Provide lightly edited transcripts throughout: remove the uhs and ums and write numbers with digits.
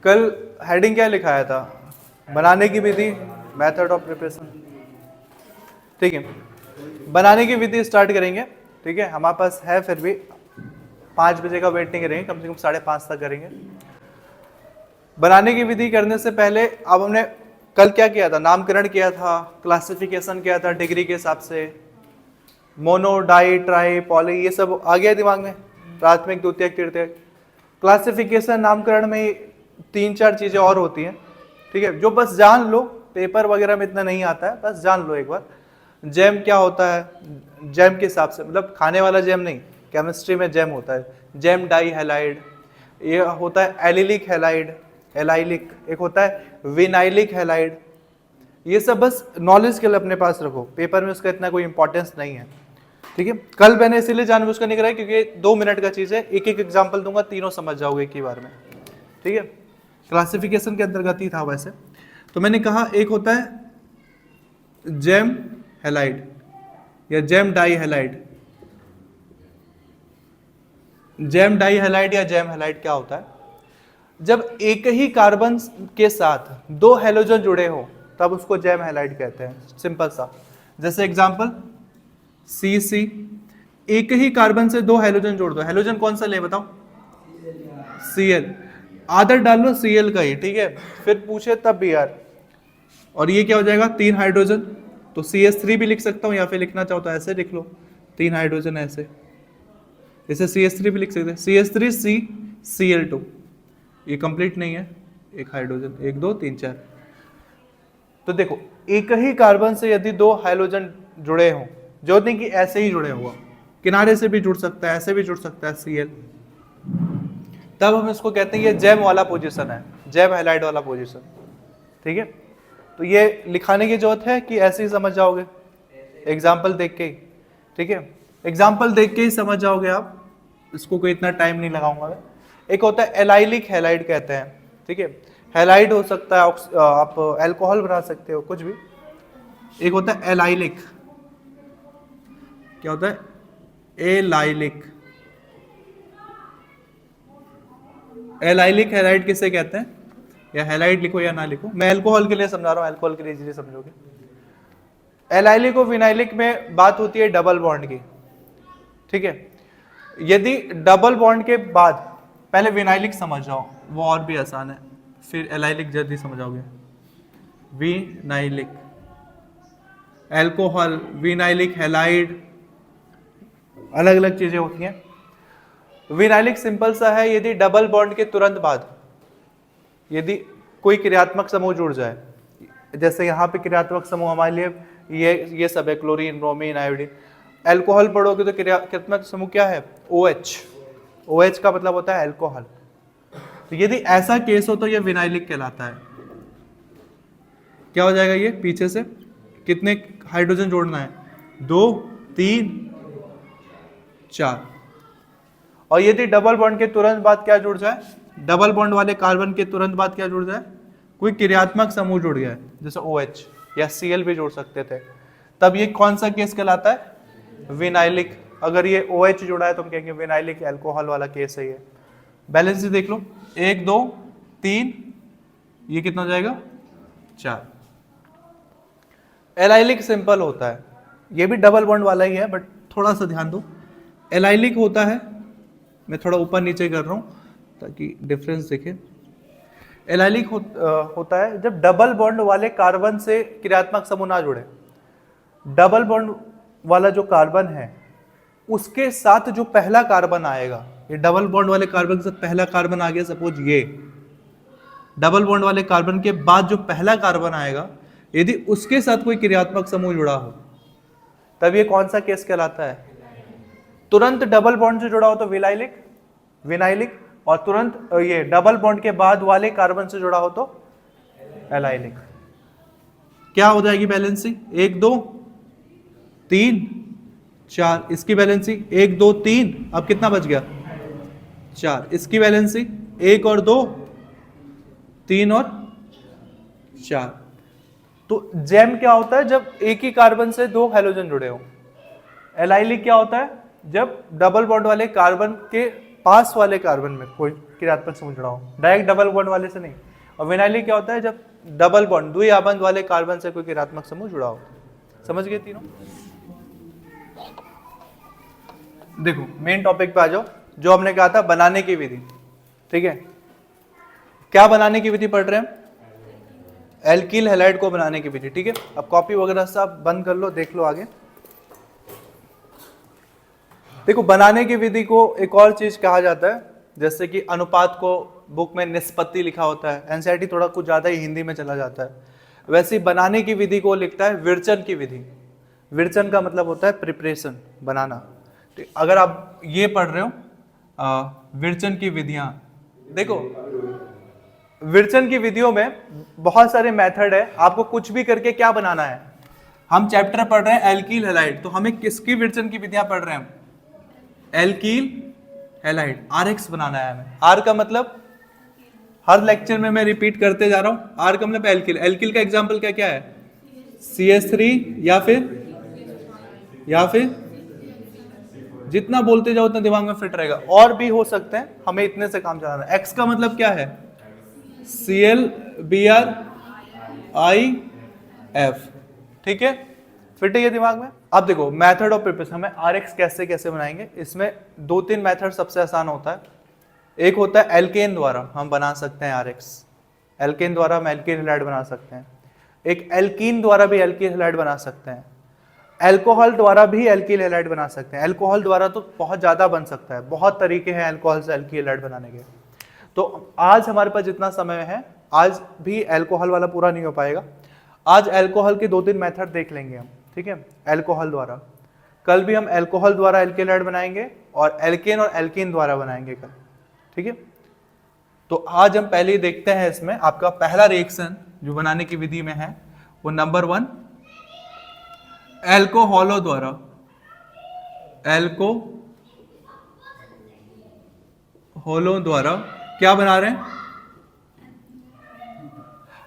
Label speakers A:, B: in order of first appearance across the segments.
A: कल हेडिंग क्या लिखाया था? बनाने की विधि, मेथड ऑफ प्रिपरेशन। ठीक है, बनाने की विधि स्टार्ट करेंगे। ठीक है, हमारे पास है फिर भी 5 बजे का वेट नहीं करेंगे, कम से कम 5:30 तक करेंगे। बनाने की विधि करने से पहले अब हमने कल क्या किया था? नामकरण किया था, क्लासिफिकेशन किया था डिग्री के हिसाब से, मोनो, डाई, ट्राई, पॉली, ये सब आ गया दिमाग में, प्राथमिक, द्वितीयक, तृतीयक। क्लासिफिकेशन नामकरण में 3-4 चीजें और होती हैं। ठीक है, जो बस जान लो, पेपर वगैरह में इतना नहीं आता है, बस जान लो एक बार। जैम क्या होता है? जैम के हिसाब से, मतलब खाने वाला जैम नहीं, केमिस्ट्री में जैम होता है। जैम डाई हैलाइड, ये होता है एलिलिक हैलाइड, एलाइलिक, एक होता है विनाइलिक हैलाइड। ये सब बस नॉलेज के लिए अपने पास रखो, पेपर में उसका इतना कोई इंपॉर्टेंस नहीं है। ठीक है, कल मैंने इसीलिए जानबूझकर नहीं कराया क्योंकि 2 मिनट का चीज है, एक एक एग्जाम्पल दूंगा, तीनों समझ जाओगे एक ही बार में। ठीक है, क्लासिफिकेशन के अंतर्गत ही था वैसे। तो मैंने कहा एक होता है जैम हैलाइड या gem dihalide. Gem dihalide या जैम हैलाइड क्या होता है? जब एक ही कार्बन के साथ 2 हैलोजन जुड़े हो तब उसको जैम हैलाइड कहते हैं। सिंपल सा, जैसे एग्जांपल CC, एक ही कार्बन से 2 हैलोजन जोड़ दो, हैलोजन कौन सा ले बताओ? Cl, आदत डाल लो Cl का ही। ठीक है, फिर पूछे तब भी यार, और ये क्या हो जाएगा? 3 हाइड्रोजन, तो CH3 भी लिख सकता हूं, या फिर लिखना चाहो तो ऐसे लिख लो, 3 हाइड्रोजन ऐसे, इसे CH3 भी लिख सकते हैं, CH3C Cl2, ये कंप्लीट नहीं है, एक हाइड्रोजन, 1 2 3 4। तो देखो, एक ही कार्बन से यदि 2 हाइड्रोजन जुड़े हों, जो नहीं कि ऐसे ही जुड़े हुआ, किनारे से भी जुड़ सकता है, ऐसे भी जुड़ सकता है Cl, तब हम इसको कहते हैं ये जैम वाला पोजीशन है, जैम हैलाइड वाला पोजीशन। ठीक है, तो ये लिखाने की जरूरत है कि ऐसे ही समझ जाओगे एग्जाम्पल देख के ही? ठीक है, एग्जाम्पल देख के ही समझ जाओगे आप, इसको कोई इतना टाइम नहीं लगाऊंगा मैं। एक होता है एलाइलिक हैलाइड कहते हैं। ठीक है, हैलाइड हो सकता है, आप अल्कोहल बना सकते हो, कुछ भी। एक होता है एलाइलिक, क्या होता है? एलाइलिक। एलाइलिक हैलाइड किसे कहते हैं? या हैलाइड लिखो या ना लिखो, मैं अल्कोहल के लिए समझा रहा हूँ, अल्कोहल के लिए इजीली समझोगे। एलाइलिक और विनाइलिक में बात होती है डबल बॉन्ड की। ठीक है, यदि डबल बॉन्ड के बाद, पहले विनाइलिक समझ जाओ, वो और भी आसान है, फिर एलाइलिक जल्दी समझ आओगे। विनाइलिक, अल्कोहल, विनाइलिक हैलाइड, अलग अलग चीजें होती हैं। विनाइलिक सिंपल सा है, यदि डबल बॉन्ड के तुरंत बाद यदि कोई क्रियात्मक समूह जुड़ जाए, जैसे यहाँ पे क्रियात्मक समूह हमारे लिए ये सब है, क्लोरीन, ब्रोमीन, आयोडीन। अल्कोहल पढ़ोगे तो क्रियात्मक समूह क्या है? OH। OH का मतलब होता है अल्कोहल। तो यदि ऐसा केस हो तो ये विनाइलिक कहलाता है। क्या हो जाएगा? ये पीछे से कितने हाइड्रोजन जोड़ना है? 2 3 4। और यदि डबल बॉन्ड के तुरंत बाद क्या जुड़ जाए? डबल बॉन्ड वाले कार्बन के तुरंत बाद क्या जुड़ जाए? कोई क्रियात्मक समूह जुड़ गया है, जैसे OH या Cl भी जोड़ सकते थे, तब ये कौन सा केस कहलाता है? विनाइलिक। अगर ये OH जुड़ा है तो हम कहेंगे विनाइलिक, अल्कोहल वाला केस है ये। बैलेंस देख लो, 1 2 3, ये कितना हो जाएगा? 4। एलाइलिक सिंपल होता है, ये भी डबल बॉन्ड वाला ही है, बट थोड़ा सा ध्यान दो। एलाइलिक होता है, मैं थोड़ा ऊपर नीचे कर रहा हूं ताकि डिफरेंस देखें। एलाइलिक होता है जब डबल बॉन्ड वाले कार्बन से क्रियात्मक समूह ना जुड़े। डबल बॉन्ड वाला जो कार्बन है उसके साथ जो पहला कार्बन आएगा, ये डबल बॉन्ड वाले कार्बन के साथ पहला कार्बन आ गया, सपोज ये डबल बॉन्ड वाले कार्बन के बाद जो पहला कार्बन आएगा, यदि उसके साथ कोई क्रियात्मक समूह जुड़ा हो तब ये कौन सा केस कहलाता है? तुरंत डबल बॉन्ड से जुड़ा हो तो विनाइलिक, और तुरंत ये डबल बॉन्ड के बाद वाले कार्बन से जुड़ा हो तो एलाइलिक। क्या हो जाएगी बैलेंसिंग? 1 2 3 4, इसकी बैलेंसिंग 1 2 3, अब कितना बच गया? 4। इसकी बैलेंसिंग 1 और 2, 3 और 4। तो जैम क्या होता है? जब एक ही कार्बन से 2 हैलोजन जुड़े हो। एलाइलिक क्या होता है? जब डबल बॉन्ड वाले कार्बन के पास वाले कार्बन में कोई क्रियात्मक समूह जुड़ा हो, डायरेक्ट डबल बॉन्ड वाले से नहीं। और विनाइलिन क्या होता है, जब डबल बॉन्ड द्वि आबंध वाले कार्बन से कोई क्रियात्मक समूह जुड़ा हो। समझ गए तीनों? देखो मेन टॉपिक पे आ जाओ, जो हमने कहा था बनाने की विधि। ठीक है, क्या बनाने की विधि पढ़ रहे हैं? एल्किल हैलाइड को बनाने की विधि। ठीक है, अब कॉपी वगैरह सब बंद कर लो, देख लो आगे। देखो बनाने की विधि को एक और चीज कहा जाता है, जैसे कि अनुपात को बुक में निष्पत्ति लिखा होता है, एनसीईआरटी थोड़ा कुछ ज्यादा ही हिंदी में चला जाता है, वैसे ही बनाने की विधि को लिखता है विरचन की विधि। विरचन का मतलब होता है प्रिपरेशन, बनाना। तो अगर आप ये पढ़ रहे हो विरचन की विधियां, देखो विरचन की विधियों में बहुत सारे मेथड है, आपको कुछ भी करके क्या बनाना है। हम चैप्टर पढ़ रहे हैं एल्किल हैलाइड, तो हमें किसकी विरचन की विधियां पढ़ रहे हैं? एल्किल हैलाइड, आरएक्स बनाना है हमें। आर का मतलब हर लेक्चर में मैं रिपीट करते जा रहा हूं, आर का मतलब एल्किल। एल्किल का एग्जांपल क्या क्या है? CH3 या फिर जितना बोलते जाओ उतना दिमाग में फिट रहेगा, और भी हो सकते हैं, हमें इतने से काम चलाना है। एक्स का मतलब क्या है? ClBrIF। ठीक है, फिट है ये दिमाग में? अब देखो मेथड ऑफ प्रिपरेशन, हमें आरएक्स कैसे कैसे बनाएंगे। इसमें 2-3 मेथड सबसे आसान होता है। एक होता है एल्केन द्वारा हम बना सकते हैं आरएक्स, एल्केन द्वारा हम एल्किल हैलाइड बना सकते हैं। एक एल्कीन द्वारा भी एल्किल हैलाइड बना सकते हैं। अल्कोहल द्वारा भी एल्किल हैलाइड बना सकते हैं। अल्कोहल द्वारा तो बहुत ज्यादा बन सकता है, बहुत तरीके हैं अल्कोहल से एल्किल हैलाइड बनाने के। तो आज हमारे पास जितना समय है, आज भी अल्कोहल वाला पूरा नहीं हो पाएगा। आज अल्कोहल के 2-3 मेथड देख लेंगे हम। ठीक है, अल्कोहल द्वारा। कल भी हम अल्कोहल द्वारा एल्किल हैलाइड बनाएंगे और एल्केन और एल्कीन द्वारा बनाएंगे कल। ठीक है, तो आज हम पहले ही देखते हैं इसमें आपका पहला रिएक्शन जो बनाने की विधि में है वो नंबर 1 एल्कोहलों द्वारा, एल्कोहलों द्वारा क्या बना रहे हैं?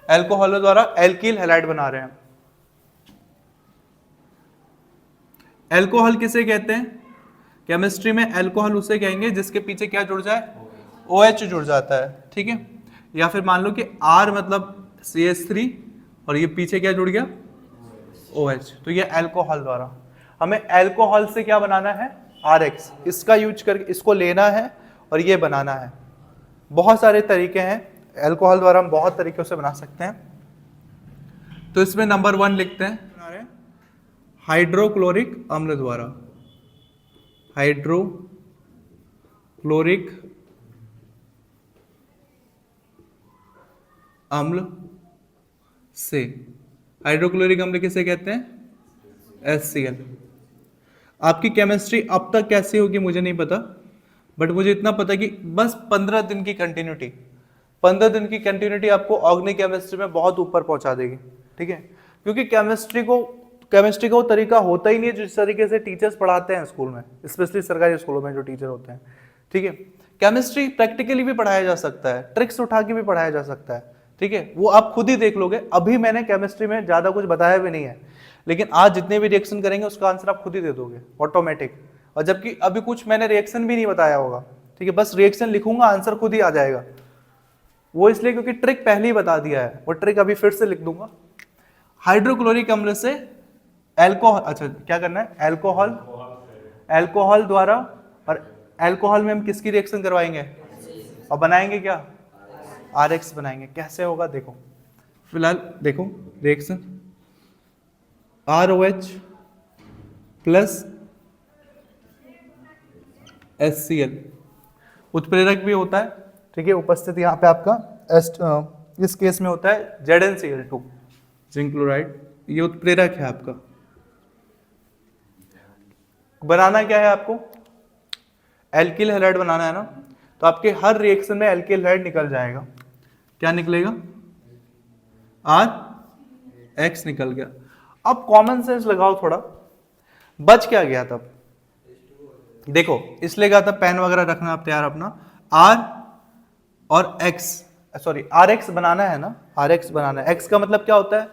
A: एल्कोहलों द्वारा एल्किल हैलाइड बना रहे हैं। एल्कोहल किसे कहते हैं? केमिस्ट्री में एल्कोहल उसे कहेंगे जिसके पीछे क्या जुड़ जाए? OH जुड़ जाता है। ठीक है, या फिर मान लो कि R मतलब CH3 और ये पीछे क्या जुड़ गया? OH। तो ये एल्कोहल द्वारा। हमें एल्कोहल से क्या बनाना है? RX। इसका यूज करके इसको लेना है और ये बनाना है। बहुत सारे तरीके हैं, एल्कोहल द्वारा हम बहुत तरीकों से बना सकते हैं। तो इसमें नंबर 1 लिखते हैं हाइड्रोक्लोरिक अम्ल द्वारा, हाइड्रोक्लोरिक अम्ल से। हाइड्रोक्लोरिक अम्ल किसे कहते हैं? HCl। आपकी केमिस्ट्री अब तक कैसी होगी मुझे नहीं पता, बट मुझे इतना पता कि बस 15 दिन की कंटिन्यूटी, 15 दिन की कंटिन्यूटी आपको ऑर्गेनिक केमिस्ट्री में बहुत ऊपर पहुंचा देगी। ठीक है, क्योंकि केमिस्ट्री का वो तरीका होता ही नहीं है जिस तरीके से टीचर्स पढ़ाते हैं स्कूल में, स्पेशली सरकारी स्कूलों में जो टीचर होते हैं। ठीक है, केमिस्ट्री प्रैक्टिकली भी पढ़ाया जा सकता है, ट्रिक्स उठा के भी पढ़ाया जा सकता है। ठीक है, वो आप खुद ही देख लोगे। अभी मैंने केमिस्ट्री में ज्यादा कुछ बताया भी नहीं है, लेकिन आज जितने भी रिएक्शन करेंगे उसका आंसर आप खुद ही दे दोगे ऑटोमेटिक। और जबकि अभी कुछ मैंने रिएक्शन भी नहीं बताया होगा। ठीक है, बस रिएक्शन लिखूंगा, आंसर खुद ही आ जाएगा। वो इसलिए क्योंकि ट्रिक पहले ही बता दिया है, वो ट्रिक अभी फिर से लिख दूंगा। हाइड्रोक्लोरिक अम्ल से एल्कोहल, अच्छा क्या करना है? एल्कोहल द्वारा, और एल्कोहल में हम किसकी रिएक्शन करवाएंगे और बनाएंगे क्या? RX बनाएंगे। कैसे होगा देखो, फिलहाल देखो रिएक्शन ROH प्लस HCl, उत्प्रेरक भी होता है। ठीक है, उपस्थित यहाँ पे आपका इस केस में होता है ZnCl2, जिंक क्लोराइड, ये उत्प्रेरक है आपका। बनाना क्या है आपको? एल्किल हैलाइड बनाना है ना, तो आपके हर रिएक्शन में एल्किल हैलाइड निकल जाएगा। क्या निकलेगा? RX निकल गया। अब कॉमन सेंस लगाओ थोड़ा, बच क्या गया तब? देखो इसलिए कहा था पेन वगैरह रखना आप तैयार अपना। R और X, सॉरी RX बनाना है ना, RX बनाना है। X का मतलब क्या होता है?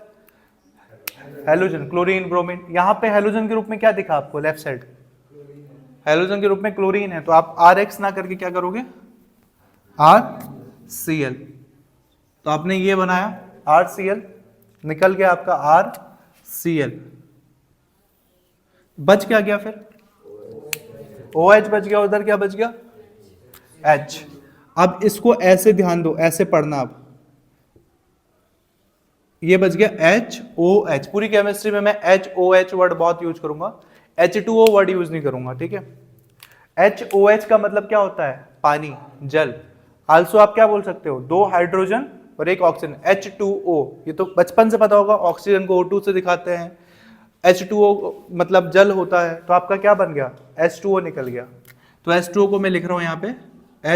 A: Halogen, chlorine, bromine. यहाँ पे हेलोजन के रूप में क्या दिखा आपको लेफ्ट साइड? हैलोजन के रूप में क्लोरीन है, तो आप RX ना करके क्या करोगे, RCl। तो आपने ये बनाया RCl, निकल गया आपका RCl, बच क्या गया फिर OH बच गया, उधर क्या बच गया H। अब इसको ऐसे ध्यान दो, ऐसे पढ़ना। अब ये बच गया HOH। पूरी केमिस्ट्री में मैं HOH वर्ड बहुत यूज करूंगा, H2O वर्ड यूज नहीं करूंगा, ठीक है। HOH का मतलब क्या होता है, पानी, जल। आल्सो आप क्या बोल सकते हो, 2 हाइड्रोजन और 1 ऑक्सीजन, H2O। ये तो बचपन से पता होगा, ऑक्सीजन को O2 से दिखाते हैं, H2O मतलब जल होता है, तो आपका क्या बन गया, H2O निकल गया। तो H2O को मैं लिख रहा हूं यहाँ पे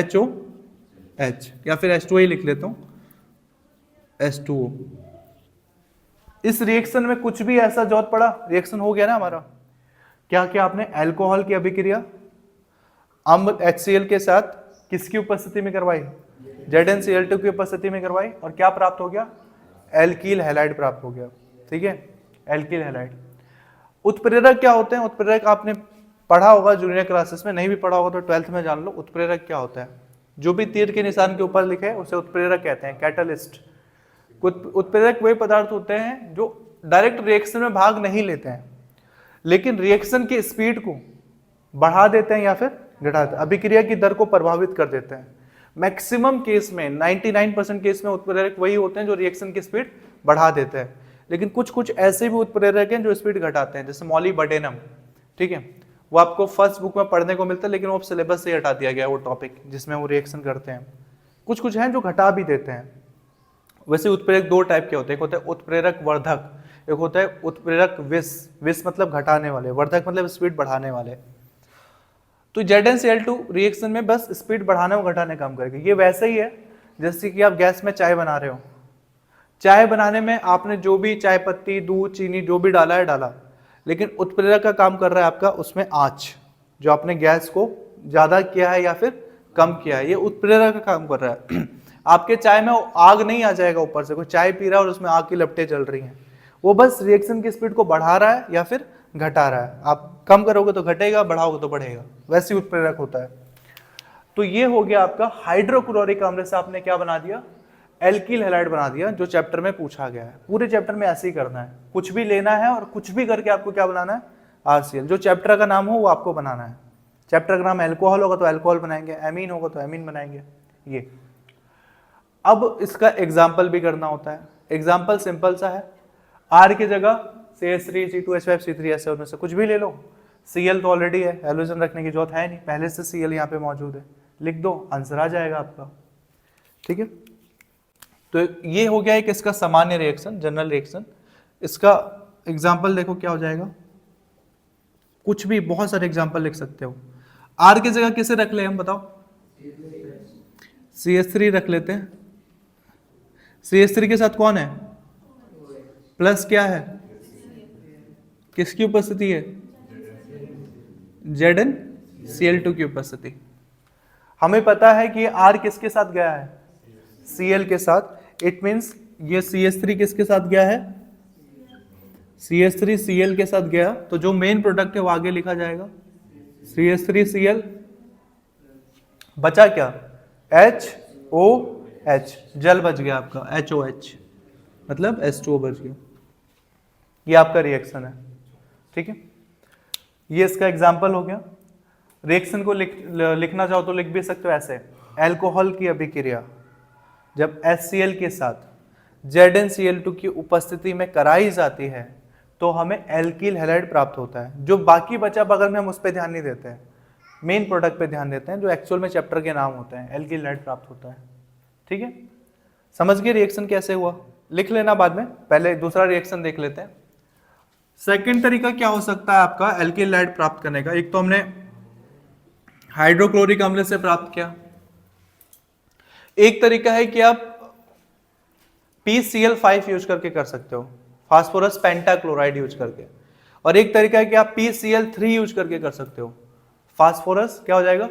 A: HOH, या फिर H2O ही लिख लेता हूं, H2O। इस रिएक्शन में कुछ भी ऐसा जरूरत पड़ा, रिएक्शन हो गया ना हमारा, क्या क्या आपने अल्कोहल की अभिक्रिया अम्ल HCl के साथ किसकी उपस्थिति में करवाई, ZnCl2 की उपस्थिति में करवाई, और क्या प्राप्त हो गया, एल्कील हैलाइड प्राप्त हो गया, ठीक है, एल्कील हैलाइड। उत्प्रेरक क्या होते हैं, उत्प्रेरक आपने पढ़ा होगा जूनियर क्लासेस में, नहीं भी पढ़ा होगा तो 12th में जान लो उत्प्रेरक क्या होता है। जो भी तीर के निशान के ऊपर लिखे उसे उत्प्रेरक कहते हैं, कैटलिस्ट। उत्प्रेरक वे पदार्थ होते हैं जो डायरेक्ट रिएक्शन में भाग नहीं लेते हैं, लेकिन रिएक्शन की स्पीड को बढ़ा देते हैं या फिर घटा देते हैं, अभिक्रिया की दर को प्रभावित कर देते हैं। मैक्सिमम केस में 99% केस में उत्प्रेरक वही होते हैं जो रिएक्शन की स्पीड बढ़ा देते हैं, लेकिन कुछ कुछ ऐसे भी उत्प्रेरक हैं जो स्पीड घटाते हैं, जैसे मॉलिबडेनम, ठीक है, वो आपको फर्स्ट बुक में पढ़ने को मिलता है, लेकिन वो सिलेबस से हटा दिया गया वो टॉपिक जिसमें वो रिएक्शन करते हैं। कुछ कुछ हैं जो घटा भी देते हैं। वैसे उत्प्रेरक 2 टाइप के होते हैं, एक होता है उत्प्रेरक वर्धक, एक होता है उत्प्रेरक विष, विष मतलब घटाने वाले, वर्धक मतलब स्पीड बढ़ाने वाले। तो ZnCl2 रिएक्शन में बस स्पीड बढ़ाने और घटाने काम करेगा। ये वैसे ही है जैसे कि आप गैस में चाय बना रहे हो, चाय बनाने में आपने जो भी चाय पत्ती, दूध, चीनी जो भी डाला है डाला, लेकिन उत्प्रेरक का काम कर रहा है आपका उसमें आँच, जो आपने गैस को ज़्यादा किया है या फिर कम किया है, ये उत्प्रेरक का काम कर रहा है। आपके चाय में आग नहीं आ जाएगा ऊपर से, कोई चाय पी रहा है और उसमें आग की लपटें जल रही हैं, वो बस रिएक्शन की स्पीड को बढ़ा रहा है या फिर घटा रहा है। आप कम करोगे तो घटेगा, बढ़ाओगे तो बढ़ेगा, वैसे ही उत्प्रेरक होता है। तो ये हो गया आपका हाइड्रोक्लोरिक अम्ल से आपने क्या बना दिया, एल्कील हैलाइड बना दिया, जो चैप्टर में पूछा गया है। पूरे चैप्टर में ऐसे ही करना है, कुछ भी लेना है और कुछ भी करके आपको क्या बनाना है, RCl। जो चैप्टर का नाम हो वो आपको बनाना है। चैप्टर का नाम अल्कोहल होगा तो अल्कोहल बनाएंगे, एमीन होगा तो एमीन बनाएंगे। ये अब इसका एग्जाम्पल भी करना होता है। एग्जाम्पल सिंपल सा है, R की जगह CH3, C2H5, C3 ऐसे उनमें से कुछ भी ले लो। Cl तो ऑलरेडी है, हैलोजन रखने की जरूरत है नहीं, पहले से Cl यहाँ पे मौजूद है, लिख दो, आंसर आ जाएगा आपका, ठीक है। तो ये हो गया एक इसका सामान्य रिएक्शन, जनरल रिएक्शन। इसका एग्जाम्पल देखो क्या हो जाएगा, कुछ भी, बहुत सारे एग्जाम्पल लिख सकते हो। R की जगह किसे रख ले हम बताओ, CH3 रख लेते हैं। CH3 के साथ कौन है, प्लस क्या है, किसकी उपस्थिति है, ZnCl2 की उपस्थिति। हमें पता है कि R किसके साथ गया है, Cl के साथ। इट मींस ये CH3 किसके साथ गया है, CH3 Cl के साथ गया, तो जो मेन प्रोडक्ट है वो आगे लिखा जाएगा, CH3Cl। बचा क्या, HOH, जल बच गया आपका, HOH मतलब H2O बच गया। ये आपका रिएक्शन है, ठीक है। ये इसका एग्जाम्पल हो गया। रिएक्शन को लिखना चाहो तो लिख भी सकते हो ऐसे, अल्कोहल की अभिक्रिया जब HCl के साथ ZnCl2 की उपस्थिति में कराई जाती है तो हमें एल्कील हैलाइड प्राप्त होता है। जो बाकी बचा बगल में हम उस पर ध्यान नहीं देते हैं, मेन प्रोडक्ट पे ध्यान देते हैं जो एक्चुअल में चैप्टर के नाम होते हैं, एल्कील हैलाइड प्राप्त होता है, ठीक है। समझ गए रिएक्शन कैसे हुआ, लिख लेना बाद में, पहले दूसरा रिएक्शन देख लेते हैं। सेकंड तरीका क्या हो सकता है आपका एल्कील हैलाइड प्राप्त करने का। एक तो हमने हाइड्रोक्लोरिक अम्ल से प्राप्त किया, एक तरीका है कि आप PCl5 यूज करके कर सकते हो, फास्फोरस पेंटाक्लोराइड यूज करके, और एक तरीका है कि आप PCl3 यूज करके कर सकते हो। फास्फोरस क्या हो जाएगा,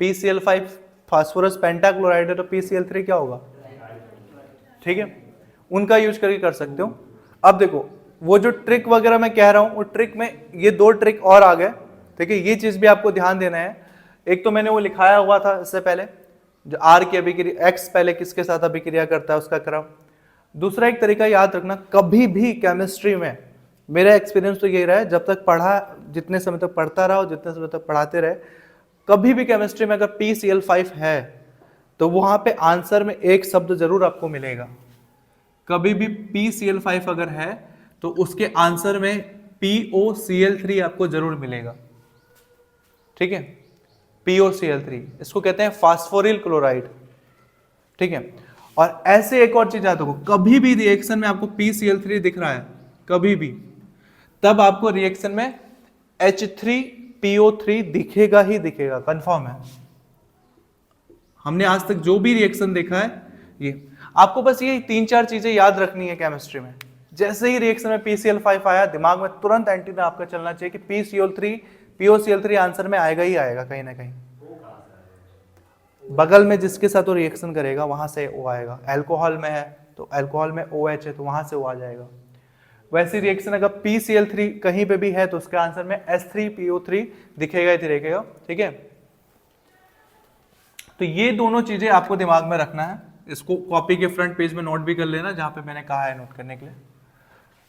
A: PCl5 फास्फोरस पेंटाक्लोराइड है तो PCl3 क्या होगा, ठीक है, उनका यूज करके कर सकते हो। अब देखो वो जो ट्रिक वगैरह मैं कह रहा हूं, वो ट्रिक में ये 2 ट्रिक और आ गए। ठीक है, ये चीज भी आपको ध्यान देना है। एक तो मैंने वो लिखाया हुआ था इससे पहले, जो आर की अभिक्रिया, एक्स पहले किसके साथ अभिक्रिया करता है उसका क्रम। दूसरा एक तरीका याद रखना, कभी भी केमिस्ट्री में, मेरा एक्सपीरियंस तो यही रहा है, जब तक पढ़ा, जितने समय तक पढ़ता रहा और जितने समय तक पढ़ाते रहे, कभी भी केमिस्ट्री में अगर PCl5 है तो वहां पे आंसर में एक शब्द जरूर आपको मिलेगा। कभी भी PCl5 अगर है तो उसके आंसर में POCl3 आपको जरूर मिलेगा। ठीक है, POCl3, इसको कहते हैं फास्फोरिल क्लोराइड। ठीक है, और ऐसे एक और चीज याद रखो, कभी भी रिएक्शन में आपको PCl3 दिख रहा है, कभी भी, तब आपको रिएक्शन में H3PO3 दिखेगा ही दिखेगा, कंफर्म है। हमने आज तक जो भी रिएक्शन देखा है, ये आपको बस ये 3-4 चीजें याद रखनी है केमिस्ट्री में। जैसे ही रिएक्शन में PCl5 आया, दिमाग में तुरंत एंटीना आपका चलना चाहिए कि POCl3 आंसर में आएगा ही आएगा कहीं ना कहीं। बगल में जिसके साथ वो रिएक्शन करेगा वहां से वो आएगा। अल्कोहल में है तो अल्कोहल में OH है तो वहां से वो आ जाएगा। वैसी रिएक्शन अगर PCl3 कहीं पे भी है तो उसके आंसर में H3PO3 दिखेगा ही दिखेगा। ठीक है, तो ये दोनों चीजें आपको दिमाग में रखना है। इसको कॉपी के फ्रंट पेज में नोट भी कर लेना जहां पे मैंने कहा है नोट करने के लिए।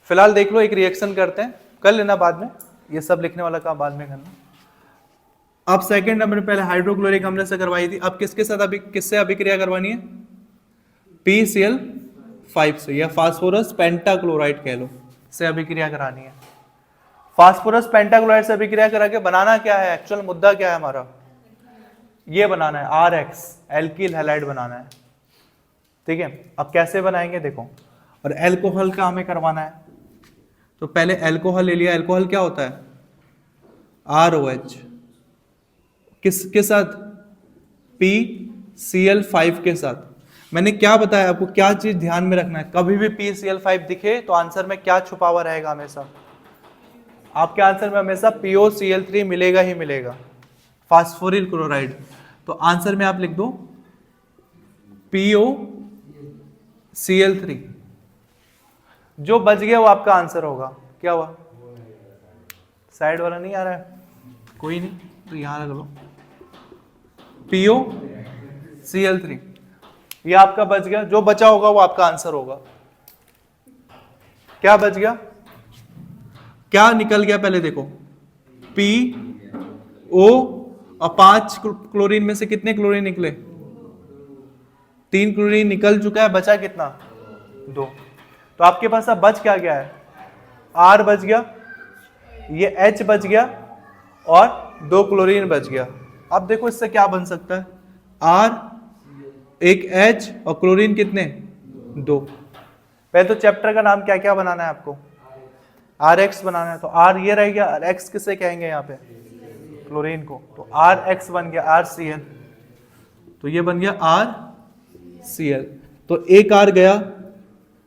A: फिलहाल देख लो, एक रिएक्शन करते हैं, कर लेना बाद में, ये सब लिखने वाला काम बाद में करना। अब सेकंड नंबर पहले हाइड्रोक्लोरिक अम्ल से करवाई थी, अब किसके साथ किससे अभिक्रिया करवानी है? PCl5 से, या फास्फोरस पेंटाक्लोराइड कह लो, से अभिक्रिया करानी है। फास्फोरस पेंटाक्लोराइड से अभिक्रिया करा के बनाना क्या है? एक्चुअल मुद्दा क्या है हमारा? ये बनाना है RX, एल्किल हैलाइड बनाना है। ठीक है, अब कैसे बनाएंगे देखो, और एल्कोहल का हमें करवाना है। तो पहले एल्कोहल ले लिया। एल्कोहल क्या होता है? ROH, किसके साथ? PCl5 के साथ। मैंने क्या बताया आपको, क्या चीज ध्यान में रखना है? कभी भी PCl5 दिखे तो आंसर में क्या छुपा हुआ रहेगा? हमेशा आपके आंसर में हमेशा POCl3 मिलेगा ही मिलेगा, फास्फोरिल क्लोराइड। तो आंसर में आप लिख दो POCl3। जो बच गया वो आपका आंसर होगा। क्या हुआ? साइड वाला नहीं आ रहा है? कोई नहीं, तो यहां रख लो POCl3। ये आपका बच गया, जो बचा होगा वो आपका आंसर होगा। क्या बच गया? क्या निकल गया? पहले देखो, PO, और 5 क्लोरीन में से कितने क्लोरीन निकले? 3 क्लोरीन निकल चुका है, बचा कितना? 2। तो आपके पास अब बच क्या गया है? R बच गया, ये H बच गया, और 2 क्लोरीन बच गया। अब देखो इससे क्या बन सकता है? R, एक H, और क्लोरीन कितने? 2। पहले तो चैप्टर का नाम क्या क्या बनाना है आपको? RX बनाना है। तो R ये रह गया, X किसे कहेंगे यहाँ पे? क्लोरीन को। तो RX बन गया RCl, तो ये बन गया RCl। तो एक R गया,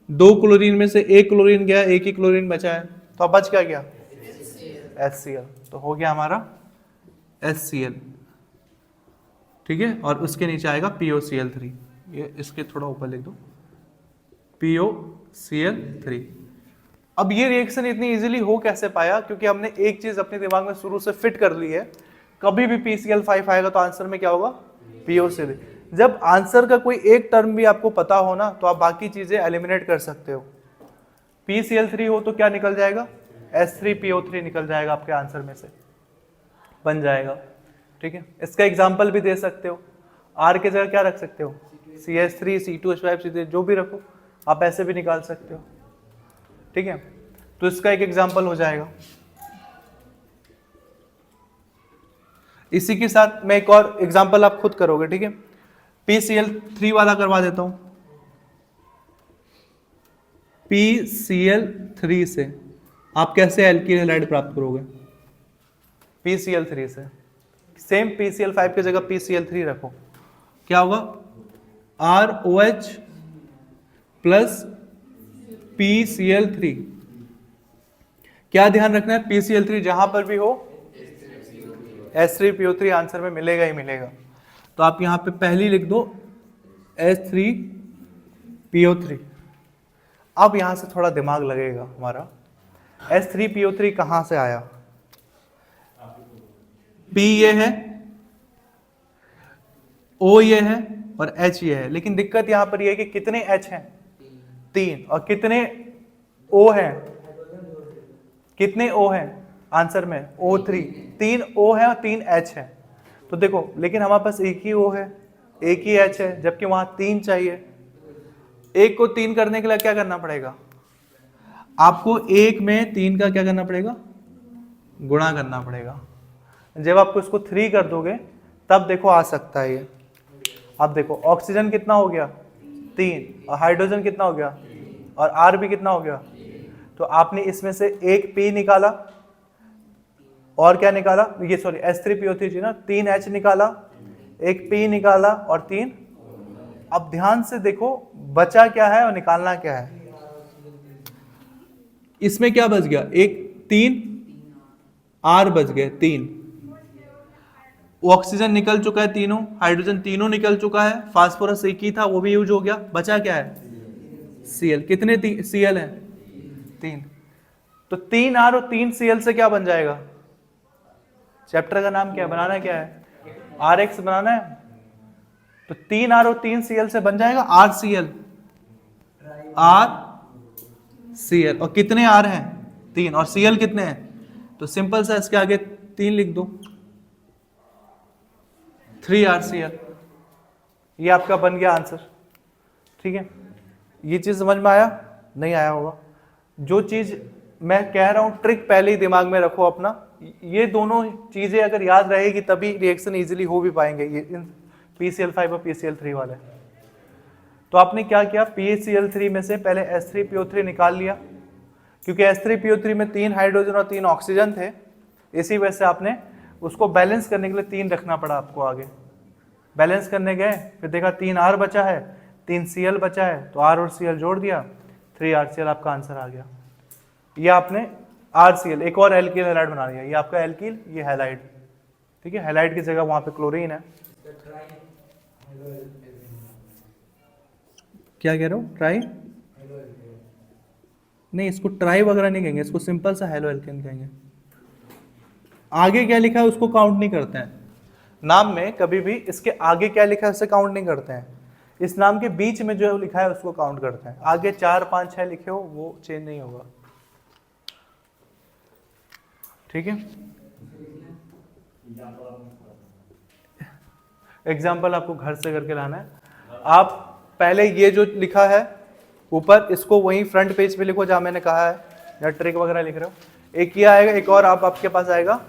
A: 2 क्लोरीन में से एक क्लोरीन गया, एक ही क्लोरीन बचा है, तो अब बच क्या गया? HCl। तो हो गया हमारा HCl। ठीक है, और उसके नीचे आएगा POCl3। ये इसके थोड़ा ऊपर लिख दो, POCl3। अब ये रिएक्शन इतनी इजीली हो कैसे पाया? क्योंकि हमने एक चीज अपने दिमाग में शुरू से फिट कर ली है, कभी भी PCl5 आएगा तो आंसर में क्या होगा? POCl। जब आंसर का कोई एक टर्म भी आपको पता हो ना, तो आप बाकी चीजें एलिमिनेट कर सकते हो। PCl3 हो तो क्या निकल जाएगा? H3PO3 निकल जाएगा आपके आंसर में से, बन जाएगा। ठीक है, इसका एग्जाम्पल भी दे सकते हो। R के जगह क्या रख सकते हो? CH3, C2H5, जो भी रखो, आप ऐसे भी निकाल सकते हो। ठीक है, तो इसका एक एग्जाम्पल हो जाएगा। इसी के साथ मैं एक और एग्जाम्पल आप खुद करोगे। ठीक है, PCl3 वाला करवा देता हूं। PCl3 से आप कैसे एल्किल हैलाइड प्राप्त करोगे? PCl3 से सेम PCl5 की जगह PCl3 रखो, क्या होगा? ROH plus PCl3। क्या ध्यान रखना है? PCl3 जहां पर भी हो H3PO3 आंसर में मिलेगा ही मिलेगा। तो आप यहां पे पहली लिख दो H3PO3। अब यहां से थोड़ा दिमाग लगेगा हमारा, H3PO3 कहां से आया? P ये है, O ये है और H ये है, लेकिन दिक्कत यहां पर ये है कि कितने H हैं? 3। और कितने O हैं? कितने O हैं आंसर में? O3। 3 O है और 3 H है। तो देखो, लेकिन हमारे पास एक ही O है, एक ही H है, जबकि वहां 3 चाहिए। एक को 3 करने के लिए क्या करना पड़ेगा? आपको एक में 3 का क्या करना पड़ेगा? गुणा करना पड़ेगा। जब आपको इसको 3 कर दोगे तब देखो आ सकता है ये। अब देखो ऑक्सीजन कितना हो गया? 3। और हाइड्रोजन कितना हो गया? और R भी कितना हो गया? तो आपने इसमें से एक P निकाला और क्या निकाला? ये सॉरी H3PO3 ना, 3 H निकाला, एक P निकाला और 3। अब ध्यान से देखो बचा क्या है और निकालना क्या है। इसमें क्या बच गया? एक 3 R बच गए 3। ऑक्सीजन निकल चुका है तीनों, हाइड्रोजन तीनों निकल चुका है, फास्फोरस एक ही था वो भी यूज हो गया, बचा क्या है? Cl। कितने Cl हैं? 3। तो 3 R और 3 Cl से क्या बन जाएगा? चैप्टर का नाम क्या है? बनाना क्या है? RX बनाना है। तो 3 R और 3 Cl से बन जाएगा RCl। RCl। और कितने R हैं? 3। और Cl कितने हैं? तो सिंपल सा इसके आगे 3 लिख दो, 3RCl। ये आपका बन गया आंसर। ठीक है, ये चीज समझ में आया? नहीं आया होगा। जो चीज मैं कह रहा हूं ट्रिक पहले ही दिमाग में रखो अपना। ये दोनों चीजें अगर याद रहेगी तभी रिएक्शन इजीली हो भी पाएंगे, ये PCl5 और PCl3 वाले। तो आपने क्या किया? PCl3 में से पहले H3PO3 निकाल लिया, क्योंकि H3PO3 में 3 हाइड्रोजन और 3 ऑक्सीजन थे, इसी वजह से आपने उसको बैलेंस करने के लिए 3 रखना पड़ा आपको। आगे बैलेंस करने गए, फिर देखा 3 R बचा है, 3 Cl बचा है, तो R और Cl जोड़ दिया, 3RCl आपका आंसर आ गया। ये आपने RCl, एक और एल्किल हैलाइड बना दिया। ये आपका एल्किल, ये हैलाइड। ठीक है, हैलाइड की जगह वहां पे क्लोरीन है। क्या कह रहे हो? ट्राई नहीं, इसको ट्राई वगैरह नहीं कहेंगे, इसको सिंपल सा हेलो एल्केन कहेंगे। आगे क्या लिखा है उसको काउंट नहीं करते हैं नाम में, कभी भी इसके आगे क्या लिखा है उसे काउंट नहीं करते हैं। इस नाम के बीच में जो लिखा है उसको काउंट करते हैं। आगे 4 5 6 लिखे हो वो चेंज नहीं होगा। ठीक है, एग्जाम्पल आपको घर से करके लाना है। आप पहले ये जो लिखा है ऊपर, इसको वहीं फ्रंट पेज पे लिखो जहां मैंने कहा है, या ट्रिक वगैरह लिख रहे हो। एक ये आएगा, एक और आपके पास आएगा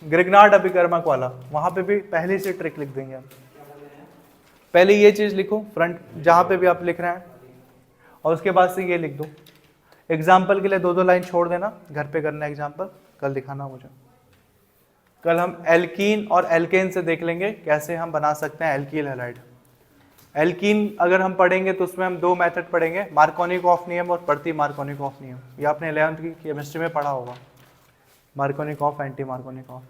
A: ग्रिग्नार्ड अभिकर्मक वाला, वहां पे भी पहले से ट्रिक लिख देंगे हम। पहले ये चीज लिखो फ्रंट जहां पे भी आप लिख रहे हैं, और उसके बाद से ये लिख दो। एग्जाम्पल के लिए 2-2 लाइन छोड़ देना, घर पे करना एग्जाम्पल, कल दिखाना मुझे। कल हम एल्कीन और एल्केन से देख लेंगे कैसे हम बना सकते हैं एल्कील हैलाइड। एल्कीन अगर हम पढ़ेंगे तो उसमें हम 2 मेथड पढ़ेंगे, मार्कोनिकॉफ नियम और प्रति मार्कोनिकॉफ नियम। ये आपने 11th की केमिस्ट्री में पढ़ा होगा, मार्कोनिकॉफ एंटी मार्कोनिकॉफ।